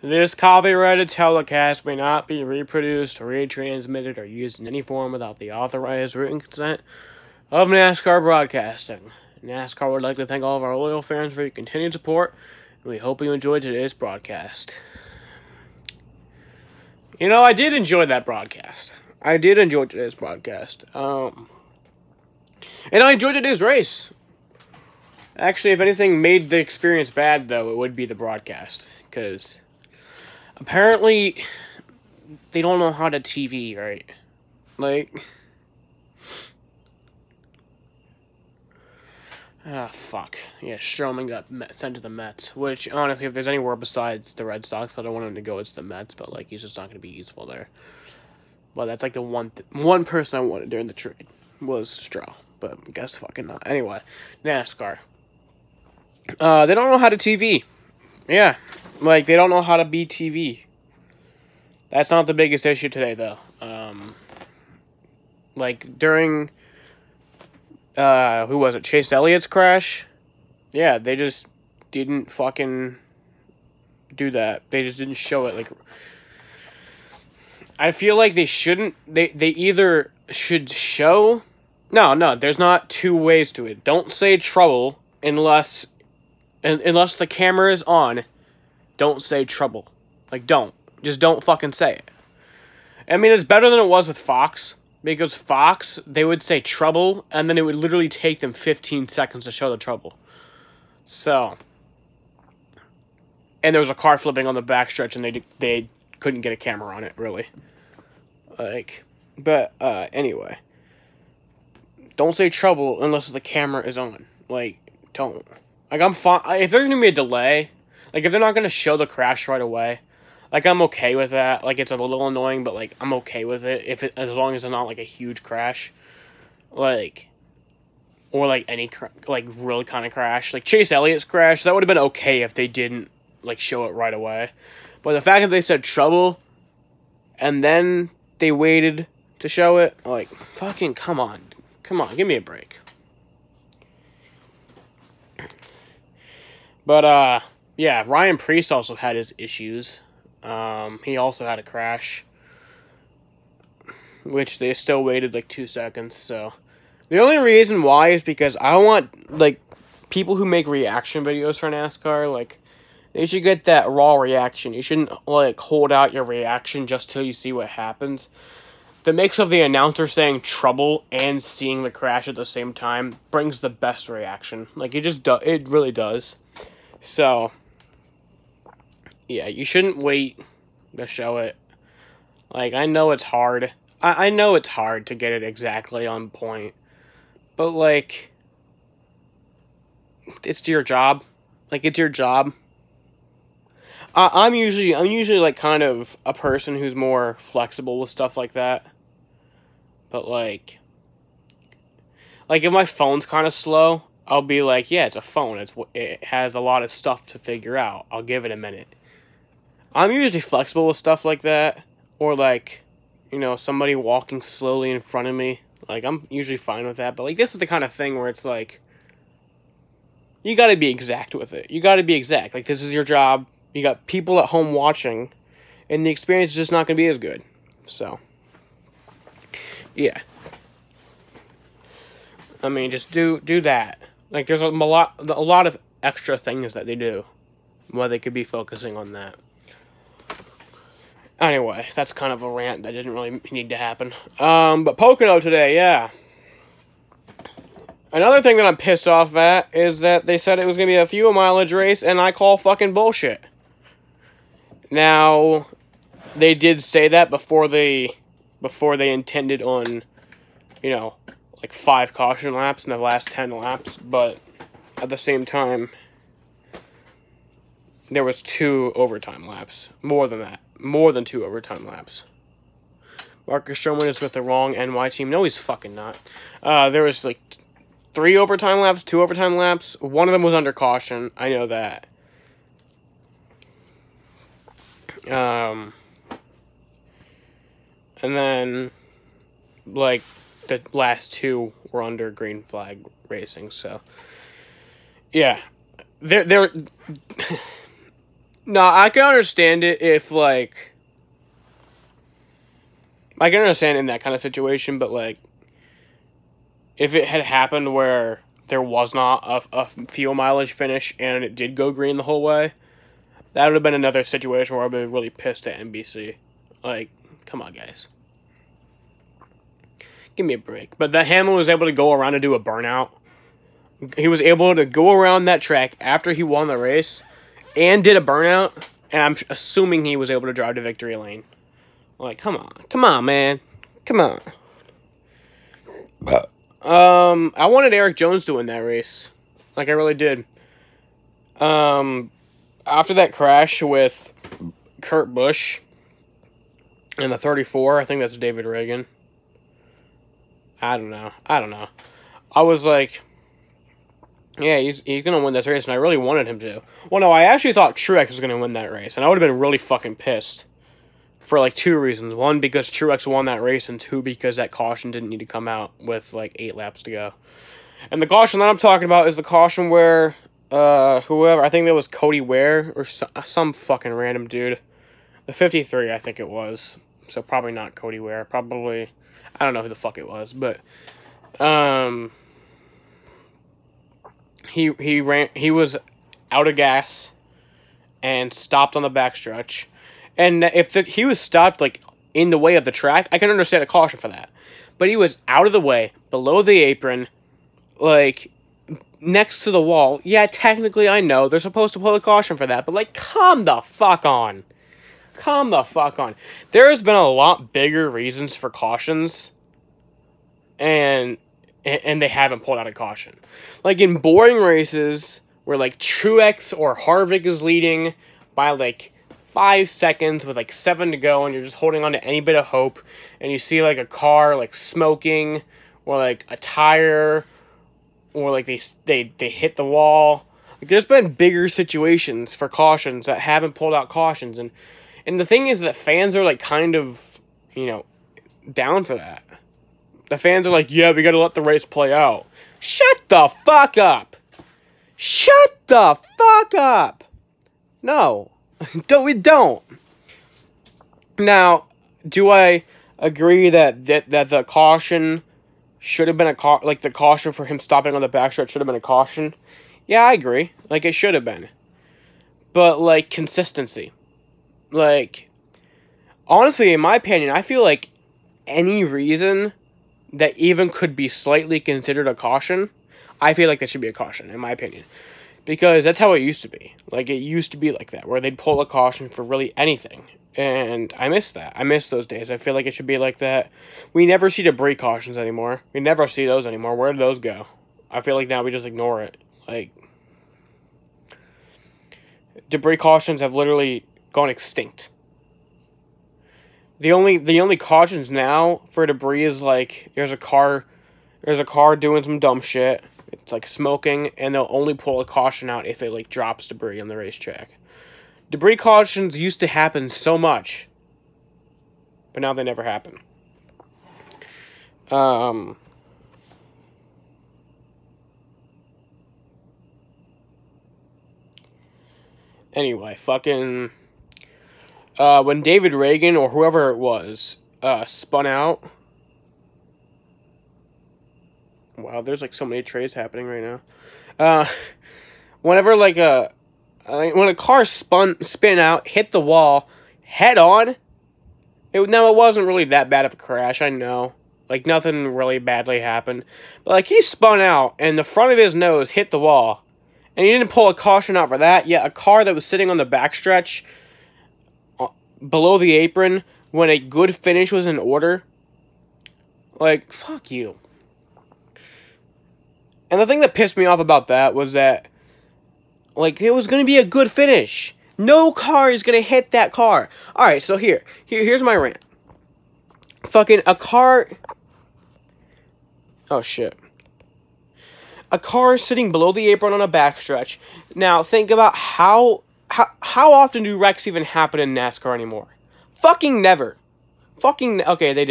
This copyrighted telecast may not be reproduced, retransmitted, or used in any form without the authorized written consent of NASCAR Broadcasting. NASCAR would like to thank all of our loyal fans for your continued support, and we hope you enjoyed today's broadcast. You know, I did enjoy that broadcast. I did enjoy today's broadcast. And I enjoyed today's race. Actually, if anything made the experience bad, though, it would be the broadcast. Because apparently, they don't know how to TV, right? Like, fuck. Yeah, Stroman got sent to the Mets. Which, honestly, if there's anywhere besides the Red Sox I don't want him to go, it's the Mets. But, like, he's just not going to be useful there. Well, that's, like, the one person I wanted during the trade was Stroh. But guess fucking not. Anyway, NASCAR. They don't know how to TV. Yeah. Like, they don't know how to be TV. That's not the biggest issue today, though. Like, during, who was it? Chase Elliott's crash? Yeah, they just didn't fucking do that. They just didn't show it. Like, I feel like they shouldn't. They either should show. No, there's not two ways to it. Don't say trouble unless the camera is on. Don't say trouble. Like, don't. Just don't fucking say it. I mean, it's better than it was with Fox. Because Fox, they would say trouble, and then it would literally take them 15 seconds to show the trouble. So. And there was a car flipping on the backstretch, and they couldn't get a camera on it, really. Like, but, anyway. Don't say trouble unless the camera is on. Like, don't. Like, I'm fine. If there's gonna be a delay, like, if they're not gonna show the crash right away, like, I'm okay with that. Like, it's a little annoying, but, like, I'm okay with it. As long as it's not, like, a huge crash. Like, or, like, any, really kind of crash. Like, Chase Elliott's crash, that would have been okay if they didn't, like, show it right away. But the fact that they said trouble, and then they waited to show it, like, fucking come on. Come on, give me a break. But, yeah, Ryan Preece also had his issues. He also had a crash, which they still waited, like, 2 seconds, so. The only reason why is because I want, like, people who make reaction videos for NASCAR, like, they should get that raw reaction. You shouldn't, like, hold out your reaction just till you see what happens. The mix of the announcer saying trouble and seeing the crash at the same time brings the best reaction. Like, it really does. So, yeah, you shouldn't wait to show it. Like, I know it's hard. I know it's hard to get it exactly on point. But, like, it's your job. Like, it's your job. I'm usually, like, kind of a person who's more flexible with stuff like that. But, like, if my phone's kind of slow, I'll be like, yeah, it's a phone. It has a lot of stuff to figure out. I'll give it a minute. I'm usually flexible with stuff like that. Or, like, you know, somebody walking slowly in front of me. Like, I'm usually fine with that. But, like, this is the kind of thing where it's, like, you gotta be exact with it. You gotta be exact. Like, this is your job. You got people at home watching. And the experience is just not gonna be as good. So. Yeah. I mean, just do that. Like, there's a lot of extra things that they do. Why they could be focusing on that. Anyway, that's kind of a rant that didn't really need to happen. But Pocono today, yeah. Another thing that I'm pissed off at is that they said it was going to be a fuel mileage race, and I call fucking bullshit. Now, they did say that before they intended on, you know, like 5 caution laps in the last 10 laps, but at the same time, there was 2 overtime laps. More than that. More than 2 overtime laps. Marcus Stroman is with the wrong NY team. No, he's fucking not. There was, like, 3 overtime laps, 2 overtime laps. One of them was under caution. I know that. And then, like, the last 2 were under green flag racing, so. Yeah. No, I can understand it if, like... I can understand in that kind of situation, but, like... If it had happened where there was not a fuel mileage finish and it did go green the whole way, that would have been another situation where I would have been really pissed at NBC. Like, come on, guys. Give me a break. But that Hamlin was able to go around and do a burnout. He was able to go around that track after he won the race and did a burnout, and I'm assuming he was able to drive to victory lane. Like, come on. Come on, man. Come on. I wanted Eric Jones to win that race. Like, I really did. After that crash with Kurt Busch in the 34, I think that's David Reagan. I don't know. I was like, yeah, he's going to win this race, and I really wanted him to. Well, no, I actually thought Truex was going to win that race, and I would have been really fucking pissed. For, like, 2 reasons. 1, because Truex won that race, and 2, because that caution didn't need to come out with, like, 8 laps to go. And the caution that I'm talking about is the caution where, whoever, I think that was Cody Ware, or some fucking random dude. The 53, I think it was. So, probably not Cody Ware. Probably, I don't know who the fuck it was, but, he was out of gas and stopped on the backstretch. And if he was stopped, like, in the way of the track, I can understand a caution for that. But he was out of the way, below the apron, like, next to the wall. Yeah, technically, I know, they're supposed to pull a caution for that, but, like, come the fuck on. Come the fuck on. There has been a lot bigger reasons for cautions, and they haven't pulled out a caution. Like, in boring races, where, like, Truex or Harvick is leading by, like, 5 seconds with like 7 to go, and you're just holding on to any bit of hope, and you see like a car like smoking, or like a tire, or like they hit the wall. Like, there's been bigger situations for cautions that haven't pulled out cautions, and the thing is that fans are like kind of, you know, down for that. The fans are like, yeah, we gotta let the race play out. Shut the fuck up. Shut the fuck up. No. We don't. Now, do I agree that the caution should have been like the caution for him stopping on the backstretch should have been a caution? Yeah, I agree. Like, it should have been. But, like, consistency. Like, honestly, in my opinion, I feel like any reason that even could be slightly considered a caution, I feel like that should be a caution, in my opinion. Because that's how it used to be. Like, it used to be like that, where they'd pull a caution for really anything. And I miss that. I miss those days. I feel like it should be like that. We never see debris cautions anymore. We never see those anymore. Where do those go? I feel like now we just ignore it. Like, debris cautions have literally gone extinct. The only cautions now for debris is, like, there's a car doing some dumb shit. It's like smoking, and they'll only pull a caution out if it like drops debris on the racetrack. Debris cautions used to happen so much, but now they never happen. Anyway, fucking when David Reagan or whoever it was spun out. Wow, there's like so many trades happening right now. Whenever like when a car spin out, hit the wall head on, it wasn't really that bad of a crash. I know, like nothing really badly happened, but like he spun out and the front of his nose hit the wall, and he didn't pull a caution out for that. Yeah, a car that was sitting on the backstretch below the apron when a good finish was in order. Like, fuck you. And the thing that pissed me off about that was that, like, it was going to be a good finish. No car is going to hit that car. Alright, so here's my rant. Fucking a car... Oh, shit. A car sitting below the apron on a backstretch. Now, think about how often do wrecks even happen in NASCAR anymore? Fucking never. Okay, they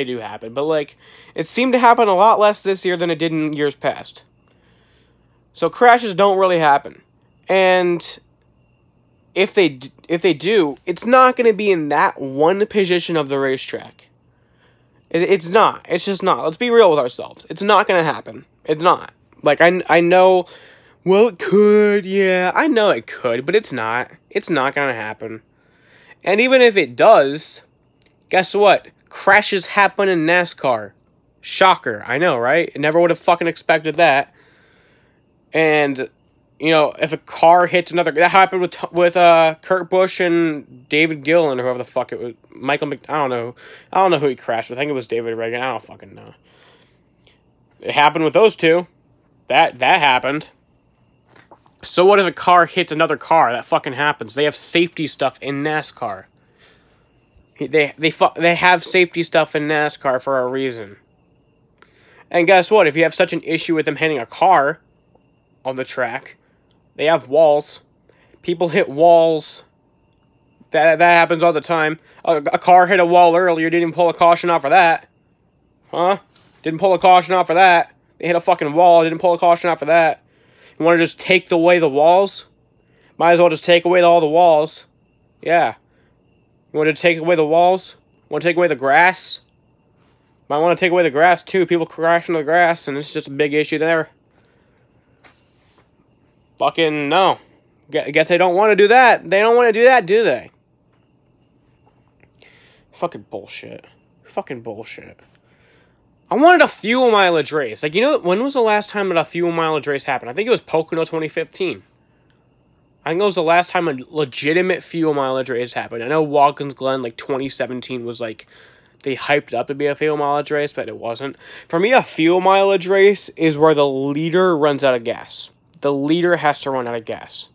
do happen, but like, it seemed to happen a lot less this year than it did in years past. So crashes don't really happen. And if they do, it's not going to be in that one position of the racetrack. It's not. It's just not. Let's be real with ourselves. It's not going to happen. It's not. Like, I know, well, it could, yeah, I know it could, but it's not. It's not going to happen. And even if it does, guess what? Crashes happen in NASCAR. Shocker. I know, right? Never would have fucking expected that. And, you know, if a car hits another... That happened with Kurt Busch and David Gillen, or whoever the fuck it was. I don't know. I don't know who he crashed with. I think it was David Reagan. I don't fucking know. It happened with those two. That happened. So what if a car hits another car? That fucking happens. They have safety stuff in NASCAR. They have safety stuff in NASCAR for a reason. And guess what? If you have such an issue with them hitting a car on the track, they have walls. People hit walls. That happens all the time. A car hit a wall earlier. Didn't pull a caution out for that. Huh? Didn't pull a caution out for that. They hit a fucking wall. Didn't pull a caution out for that. You want to just take away the walls? Might as well just take away all the walls. Yeah. You want to take away the walls? Want to take away the grass? Might want to take away the grass too. People crash into the grass, and it's just a big issue there. Fucking no. Guess they don't want to do that. They don't want to do that, do they? Fucking bullshit. Fucking bullshit. I wanted a fuel mileage race. Like, you know, when was the last time that a fuel mileage race happened? I think it was Pocono 2015. I think it was the last time a legitimate fuel mileage race happened. I know Watkins Glen, like, 2017 was, like, they hyped up to be a fuel mileage race, but it wasn't. For me, a fuel mileage race is where the leader runs out of gas. The leader has to run out of gas.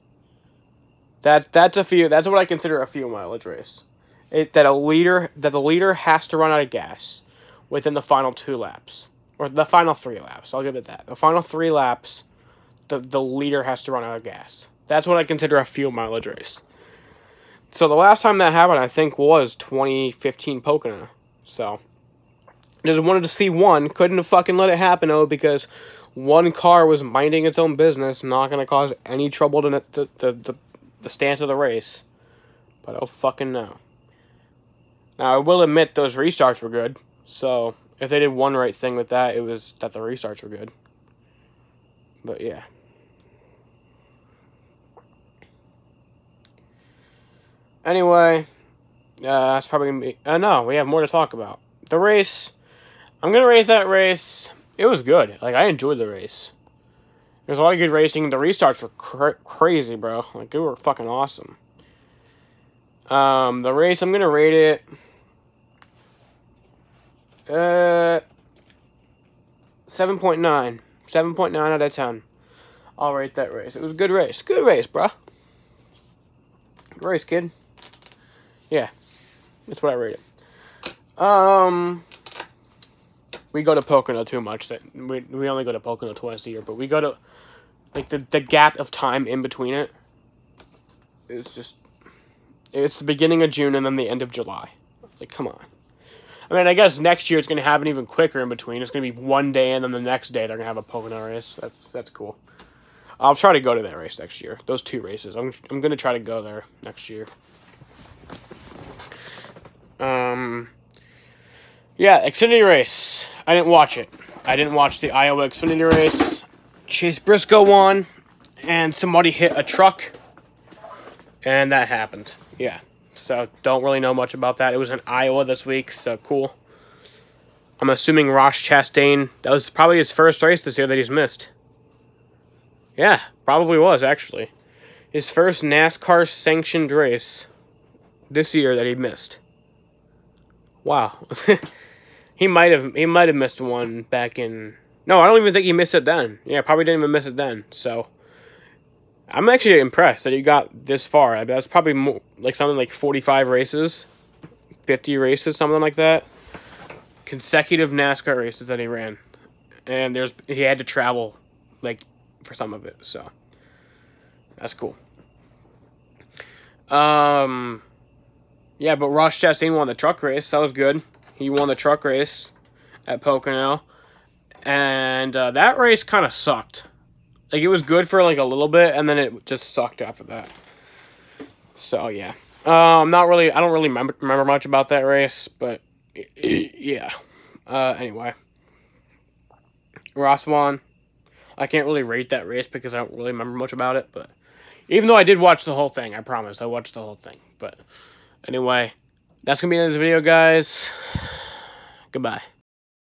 That's what I consider a fuel mileage race. That the leader has to run out of gas within the final 2 laps. Or the final 3 laps. I'll give it that. The final 3 laps, the leader has to run out of gas. That's what I consider a fuel mileage race. So the last time that happened, I think, was 2015 Pocono. So, just wanted to see one. Couldn't have fucking let it happen, though, because one car was minding its own business, not going to cause any trouble to the stance of the race. But oh fucking no. Now, I will admit those restarts were good. So, if they did one right thing with that, it was that the restarts were good. But yeah. Anyway, that's probably going to be... no, we have more to talk about. The race, I'm going to rate that race. It was good. Like, I enjoyed the race. There's a lot of good racing. The restarts were crazy, bro. Like, they were fucking awesome. The race, I'm going to rate it... 7.9. 7.9 out of 10. I'll rate that race. It was a good race. Good race, bro. Good race, kid. Yeah. That's what I rate it. We go to Pocono too much. We only go to Pocono twice a year, but we go to, like, the gap of time in between it is just, it's the beginning of June and then the end of July. Like, come on. I mean, I guess next year it's going to happen even quicker in between. It's going to be one day, and then the next day they're going to have a Pocono race. That's cool. I'll try to go to that race next year. Those 2 races. I'm going to try to go there next year. Yeah, Xfinity race. I didn't watch it. I didn't watch the Iowa Xfinity race. Chase Briscoe won, and somebody hit a truck, and that happened. Yeah. So, don't really know much about that. It was in Iowa this week, so cool. I'm assuming Ross Chastain, that was probably his first race this year that he's missed. Yeah, probably was, actually. His first NASCAR-sanctioned race this year that he missed. Wow. He might have missed one back in... No, I don't even think he missed it then. Yeah, probably didn't even miss it then, so... I'm actually impressed that he got this far. That's probably more, like something like 45 races, 50 races, something like that. Consecutive NASCAR races that he ran, and he had to travel, like, for some of it. So that's cool. Yeah, but Ross Chastain won the truck race. That was good. He won the truck race at Pocono, and that race kind of sucked. Like, it was good for, like, a little bit, and then it just sucked after that. So yeah, I don't really remember much about that race, but yeah. Anyway, Ross won. I can't really rate that race because I don't really remember much about it, but even though I did watch the whole thing, I promise I watched the whole thing. But anyway, that's gonna be the end of this video, guys. Goodbye.